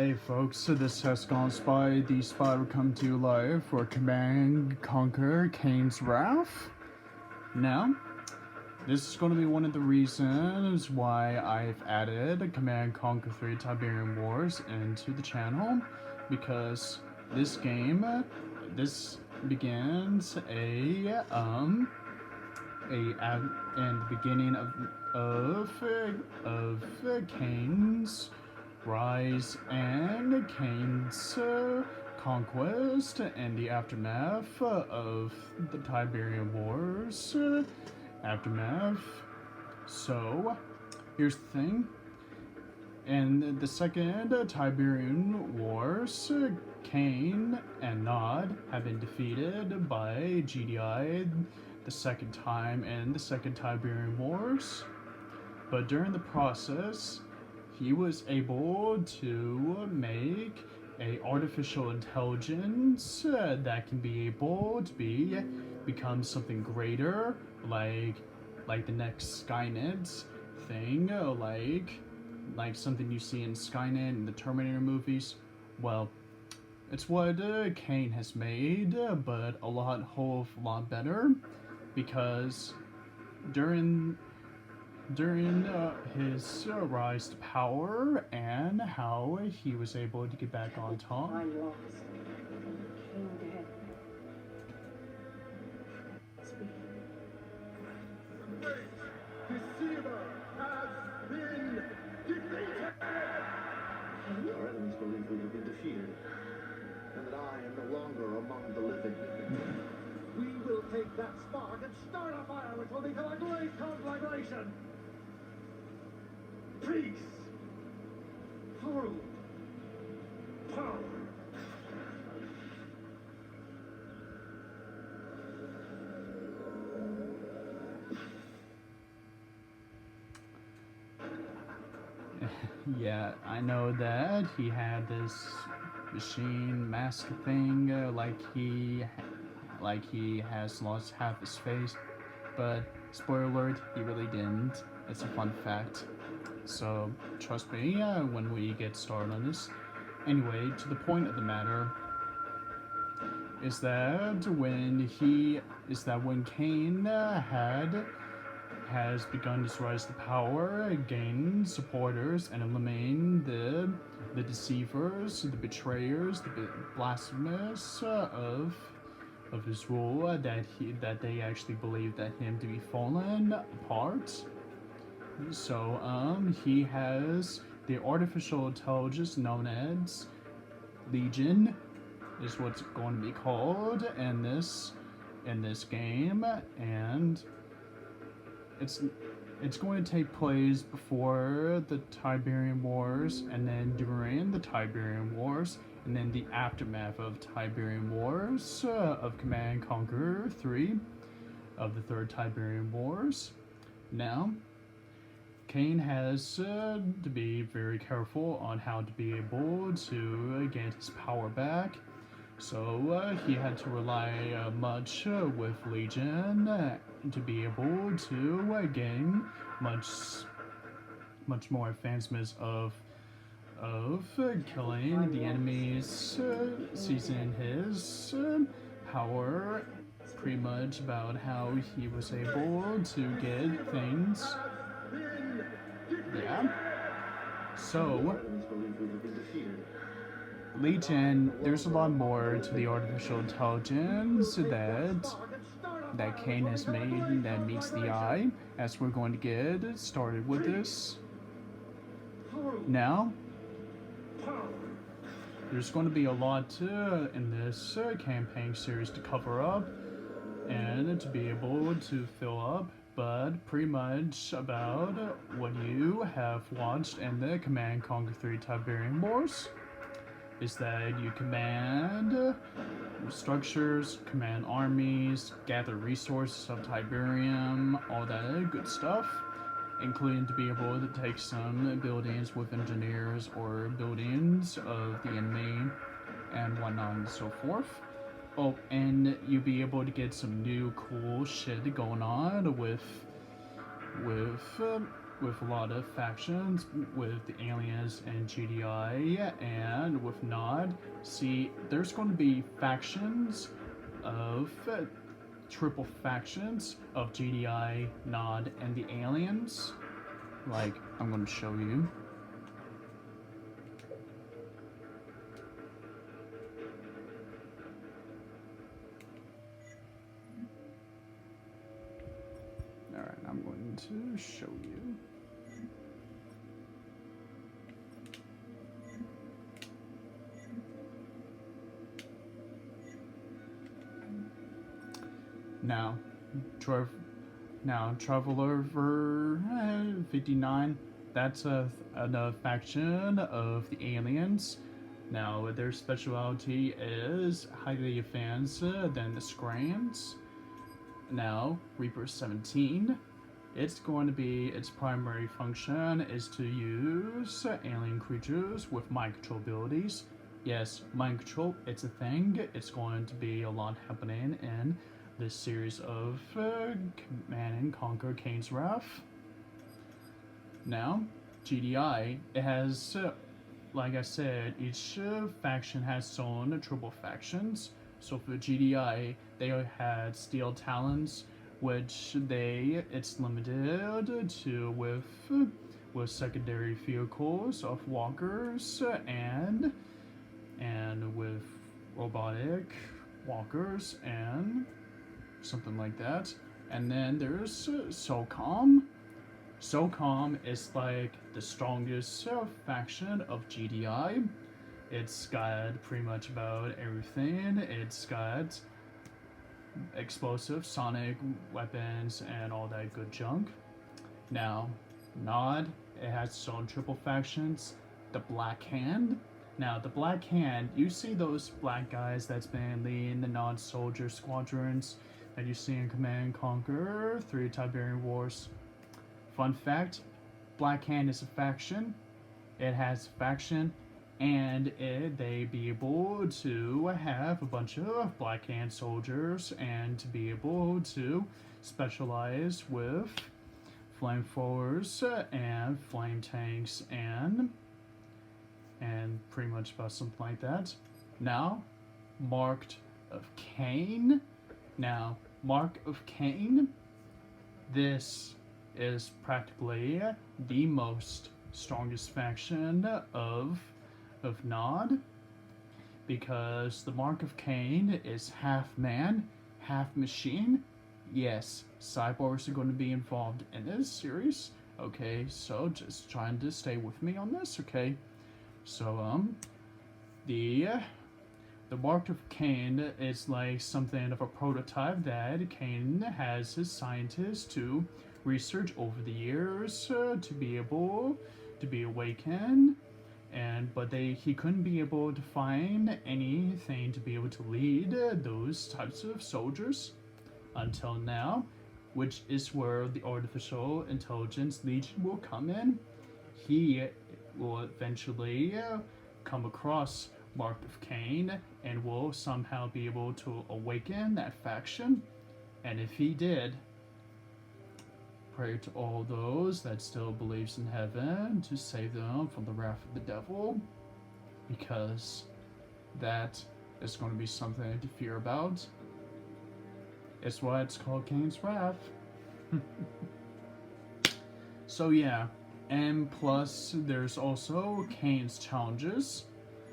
Hey folks, so this has gone Spy. The Spy will come to you live for Command Conquer Kane's Wrath. Now, this is going to be one of the reasons why I've added Command Conquer 3 Tiberian Wars into the channel, because this game, this begins in the beginning of Kane's rise and Kane's conquest and the aftermath of the Tiberian Wars. Aftermath. So, here's the thing. In the second Tiberian Wars, Kane and Nod have been defeated by GDI the second time in the second Tiberian Wars. But during the process, he was able to make a artificial intelligence that can be able to become something greater, like the next Skynet thing, like something you see in Skynet and the Terminator movies. Well, it's what Kane has made, but a whole lot better, because during his rise to power and how he was able to get back on top. I'm lost. King dead. Speak. The deceiver has been defeated! Our enemies believe we have been defeated, and that I am no longer among the living. We will take that spark and start a fire which will become a great conflagration! Peace! Through power! Yeah, I know that he had this machine mask thing, like he has lost half his face, but spoiler alert, he really didn't. It's a fun fact. So trust me when we get started on this. Anyway, to the point of the matter is that when Kane has begun his rise to power, gain supporters, and eliminating the deceivers, the betrayers, the blasphemous of his rule, that they actually believe that him to be fallen apart. So he has the artificial intelligence known as Legion, is what's going to be called in this game, and it's going to take place before the Tiberian Wars, and then during the Tiberian Wars, and then the aftermath of Tiberian Wars of Command Conquer 3 of the Third Tiberian Wars. Now, Kane has to be very careful on how to be able to get his power back. So he had to rely much with Legion to be able to gain much more advancements of killing the enemies, seizing his power, pretty much about how he was able to get things. Yeah. So, Legion, there's a lot more to the artificial intelligence that Kane has made that meets the eye, as we're going to get started with this. Now, there's going to be a lot in this campaign series to cover up and to be able to fill up, but pretty much about what you have watched in the Command Conquer 3 Tiberian Wars is that you command structures, command armies, gather resources of Tiberium, all that good stuff, including to be able to take some buildings with engineers or buildings of the enemy and whatnot and so forth. Oh, and you'll be able to get some new cool shit going on with with a lot of factions with the aliens and GDI, and with Nod. See, there's going to be factions of triple factions of GDI, Nod, and the aliens. Like, I'm going to show you. Alright, I'm going to show you. Now, Traveler 59, that's a faction of the aliens. Now, their specialty is highly advanced than the Scrams. Now, Reaper 17, it's going to be, its primary function is to use alien creatures with mind control abilities. Yes, mind control, it's a thing. It's going to be a lot happening in this series of Command and Conquer Kane's Wrath. Now, GDI, it has, like I said, each faction has its own triple factions. So for GDI, they had Steel Talons, which it's limited to with secondary vehicles of walkers and with robotic walkers and something like that. And then there's SOCOM. SOCOM is like the strongest faction of GDI. It's got pretty much about everything. It's got explosive sonic weapons and all that good junk. Now, Nod, it has its own triple factions. The Black Hand. Now, the Black Hand, you see those black guys that's been leading the Nod soldier squadrons that you see in Command and Conquer 3 Tiberian Wars. Fun fact, Black Hand is a faction. It has a faction, and they be able to have a bunch of Black Hand soldiers and to be able to specialize with flamethrowers and flame tanks and pretty much about something like that. Now, Mark of Kane. Now, Mark of Kane, this is practically the most strongest faction of Nod, because the Mark of Kane is half man, half machine. Yes, cyborgs are going to be involved in this series. Okay, so just trying to stay with me on this, okay? So, the Mark of Kane is like something of a prototype that Kane has his scientists to research over the years to be able to be awakened, but he couldn't be able to find anything to be able to lead those types of soldiers until now, which is where the Artificial Intelligence Legion will come in. He will eventually come across Mark of Kane and will somehow be able to awaken that faction. And if he did, pray to all those that still believes in heaven to save them from the wrath of the devil, because that is going to be something to fear about. It's why it's called Kane's Wrath. So yeah, and plus there's also Kane's challenges,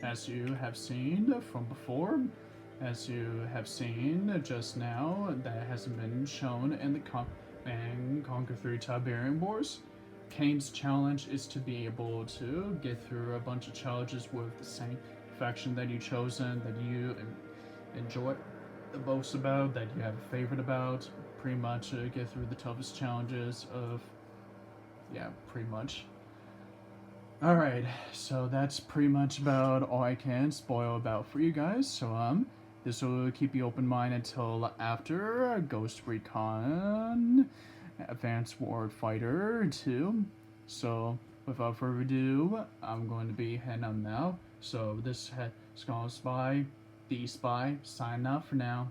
as you have seen from before, as you have seen just now, that hasn't been shown in the Conquer 3 Tiberian Wars. Kane's challenge is to be able to get through a bunch of challenges with the same faction that you've chosen, that you enjoy the most about, that you have a favorite about. Pretty much get through the toughest challenges of, yeah, pretty much. Alright, so that's pretty much about all I can spoil about for you guys. So this will keep you open mind until after Ghost Recon Advanced Warfighter 2. So without further ado, I'm going to be heading out now. So this has gone Spy, the Spy, signing out for now.